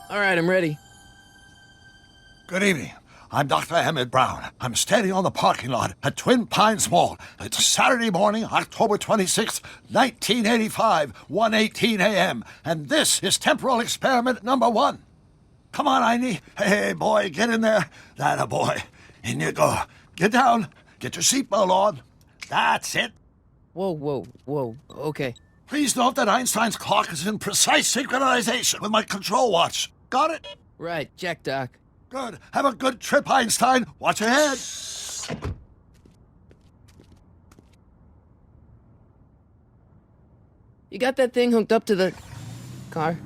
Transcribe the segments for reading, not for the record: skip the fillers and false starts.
All right, I'm ready. Good evening. I'm Dr. Emmett Brown. I'm standing on the parking lot at Twin Pines Mall. It's Saturday morning, October 26th, 1985, 1:18 a.m. And this is temporal experiment number 1. Come on, Einie. Hey, boy, get in there. That a boy. In you go. Get down. Get your seatbelt on. That's it. Whoa. Okay. Please note that Einstein's clock is in precise synchronization with my control watch. Got it? Right, check, Doc. Good. Have a good trip, Einstein. Watch your head. You got that thing hooked up to the car?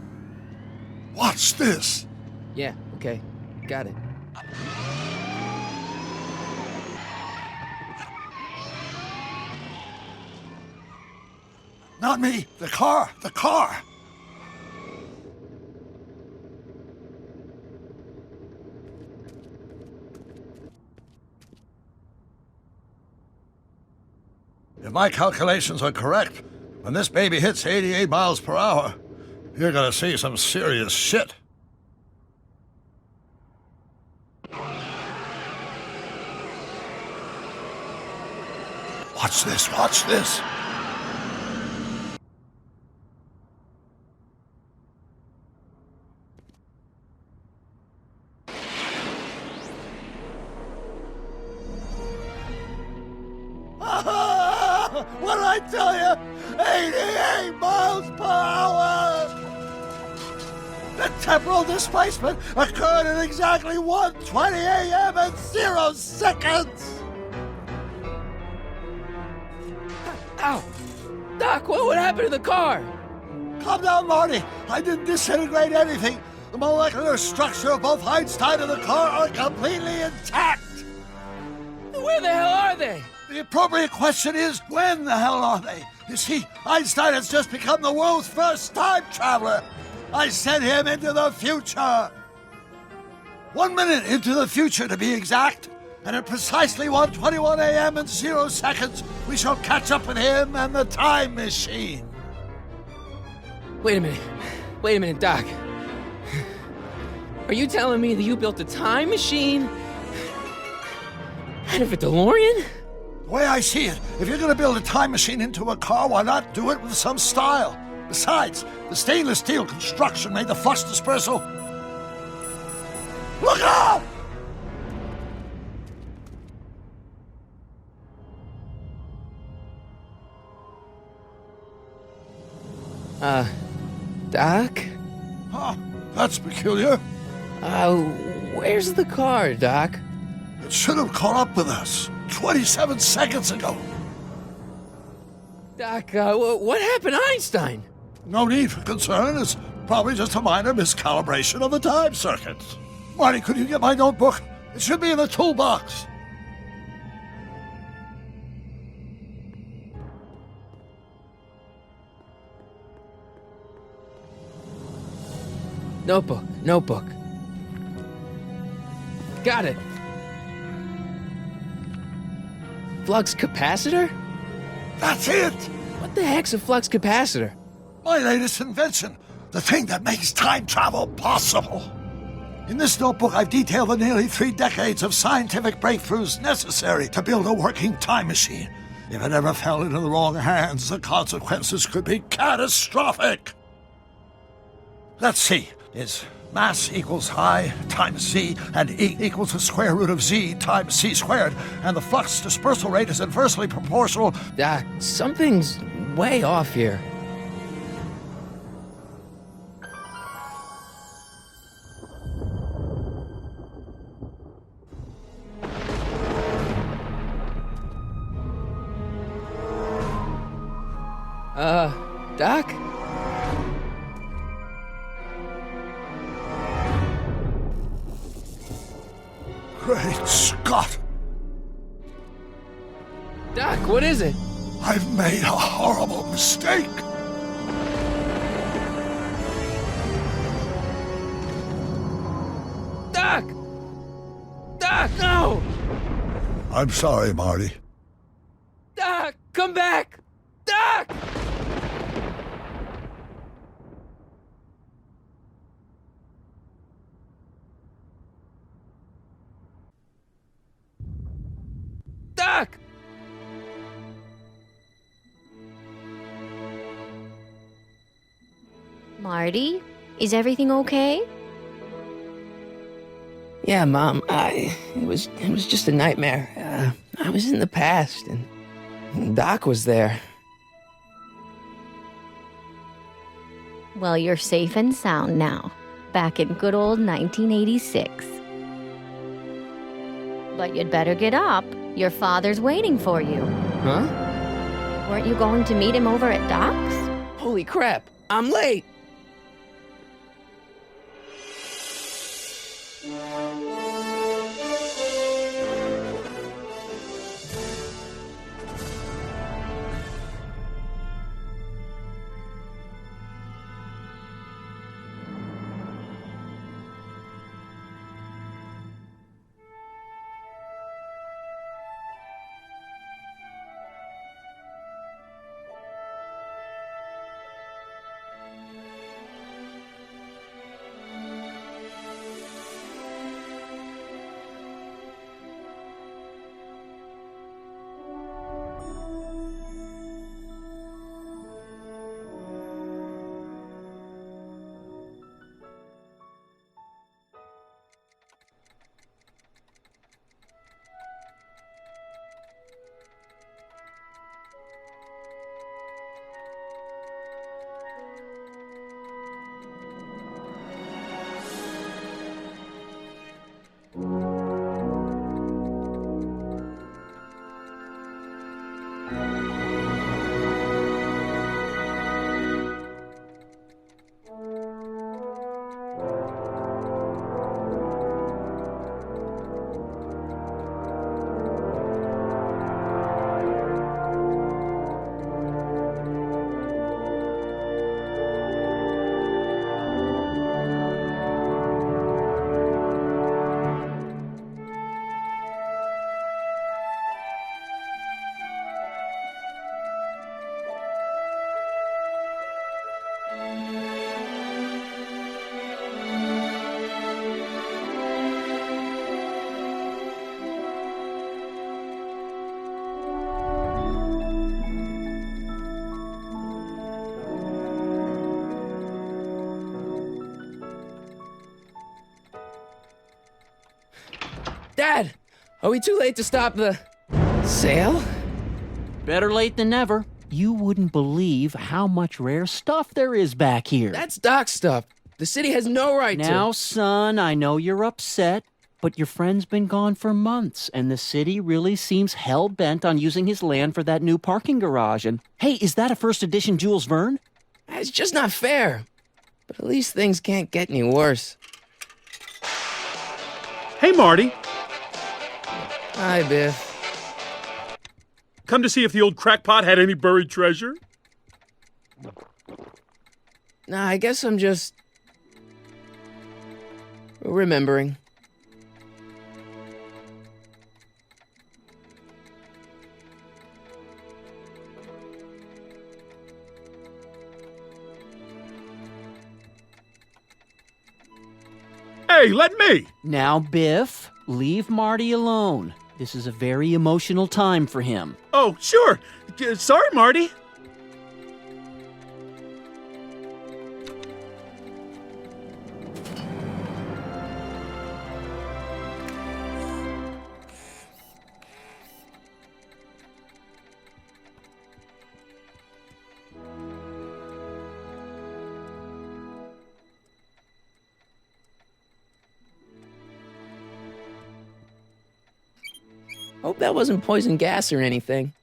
Watch this. Yeah, okay. Got it. Not me. The car. The car. If my calculations are correct, when this baby hits 88 miles per hour, you're gonna see some serious shit. Watch this, watch this. What did I tell you? 88 miles per hour! The temporal displacement occurred at exactly 1:20 a.m. and 0 seconds! Ow! Doc, what happened to the car? Calm down, Marty. I didn't disintegrate anything. The molecular structure of both Einstein and the car are completely intact. Where the hell are they? The appropriate question is, when the hell are they? You see, Einstein has just become the world's first time traveler. I sent him into the future. 1 minute into the future, to be exact. And at precisely 1:21 a.m. and 0 seconds, we shall catch up with him and the time machine. Wait a minute, Doc. Are you telling me that you built a time machine out of a DeLorean? The way I see it, if you're going to build a time machine into a car, why not do it with some style? Besides, the stainless steel construction made the flux dispersal. Look out! Doc? Huh, that's peculiar. Where's the car, Doc? It should have caught up with us 27 seconds ago. Doc, what happened to Einstein? No need for concern. It's probably just a minor miscalibration of the time circuits. Marty, could you get my notebook? It should be in the toolbox. Notebook. Got it. Flux capacitor? That's it! What the heck's a flux capacitor? My latest invention. The thing that makes time travel possible. In this notebook, I've detailed the nearly 3 decades of scientific breakthroughs necessary to build a working time machine. If it ever fell into the wrong hands, the consequences could be catastrophic. Let's see. Is mass equals I times Z, and E equals the square root of Z times C squared, and the flux dispersal rate is inversely proportional. Doc, something's way off here. Doc? Great Scott! Doc, what is it? I've made a horrible mistake! Doc! Doc, no! I'm sorry, Marty. Doc, come back! Doc! Doc! Marty, is everything okay? Yeah, Mom, it was just a nightmare. I was in the past, and Doc was there. Well, you're safe and sound now, back in good old 1986. But you'd better get up. Your father's waiting for you. Huh? Weren't you going to meet him over at Doc's? Holy crap, I'm late! Dad, are we too late to stop the sale? Better late than never. You wouldn't believe how much rare stuff there is back here. That's Doc's stuff. The city has no right to. Now, son, I know you're upset, but your friend's been gone for months, and the city really seems hell-bent on using his land for that new parking garage. And, hey, is that a first edition Jules Verne? It's just not fair. But at least things can't get any worse. Hey, Marty. Hi, Biff. Come to see if the old crackpot had any buried treasure? Nah, I guess I'm just remembering. Hey, let me! Now, Biff, leave Marty alone. This is a very emotional time for him. Oh, sure. Sorry, Marty. Hope that wasn't poison gas or anything.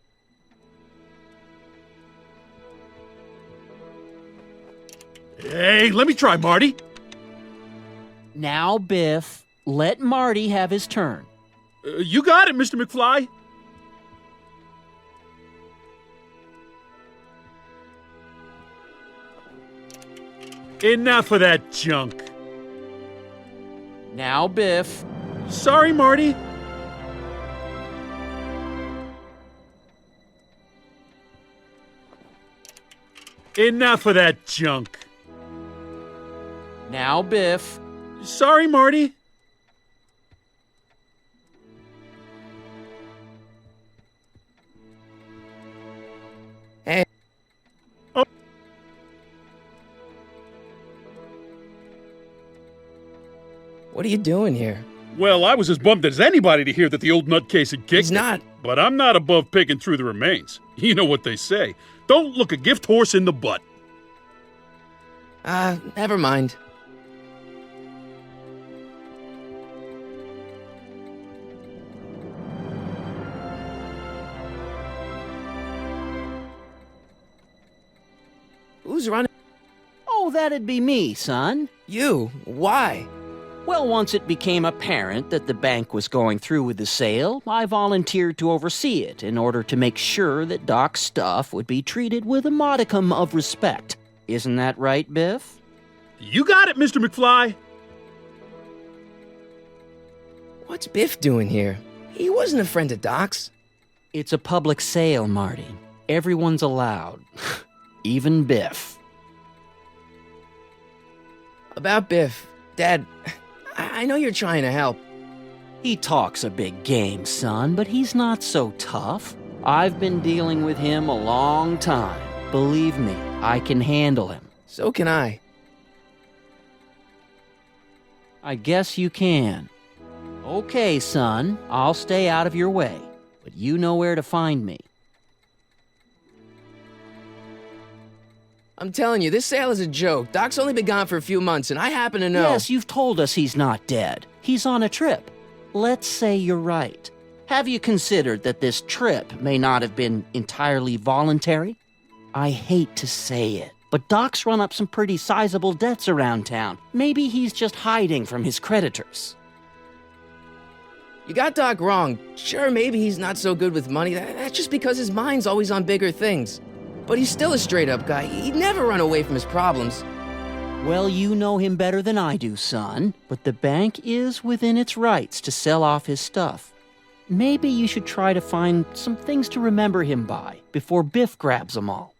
Hey, let me try, Marty. Now, Biff, let Marty have his turn. You got it, Mr. McFly. Enough of that junk. Now, Biff. Sorry, Marty. Enough of that junk. Now, Biff. What are you doing here? Well, I was as bummed as anybody to hear that the old nutcase had kicked He's it. not. But I'm not above picking through the remains. You know what they say. Don't look a gift horse in the butt. Never mind. Who's running? Oh, that'd be me, son. You. Why? Well, once it became apparent that the bank was going through with the sale, I volunteered to oversee it in order to make sure that Doc's stuff would be treated with a modicum of respect. Isn't that right, Biff? You got it, Mr. McFly. What's Biff doing here? He wasn't a friend of Doc's. It's a public sale, Marty. Everyone's allowed. Even Biff. About Biff, Dad, I know you're trying to help. He talks a big game, son, but he's not so tough. I've been dealing with him a long time. Believe me, I can handle him. So can I. I guess you can. Okay, son, I'll stay out of your way, but you know where to find me. I'm telling you, this sale is a joke. Doc's only been gone for a few months, and I happen to know. Yes, you've told us he's not dead. He's on a trip. Let's say you're right. Have you considered that this trip may not have been entirely voluntary? I hate to say it, but Doc's run up some pretty sizable debts around town. Maybe he's just hiding from his creditors. You got Doc wrong. Sure, maybe he's not so good with money. That's just because his mind's always on bigger things. But he's still a straight-up guy. He'd never run away from his problems. Well, you know him better than I do, son, but the bank is within its rights to sell off his stuff. Maybe you should try to find some things to remember him by before Biff grabs them all.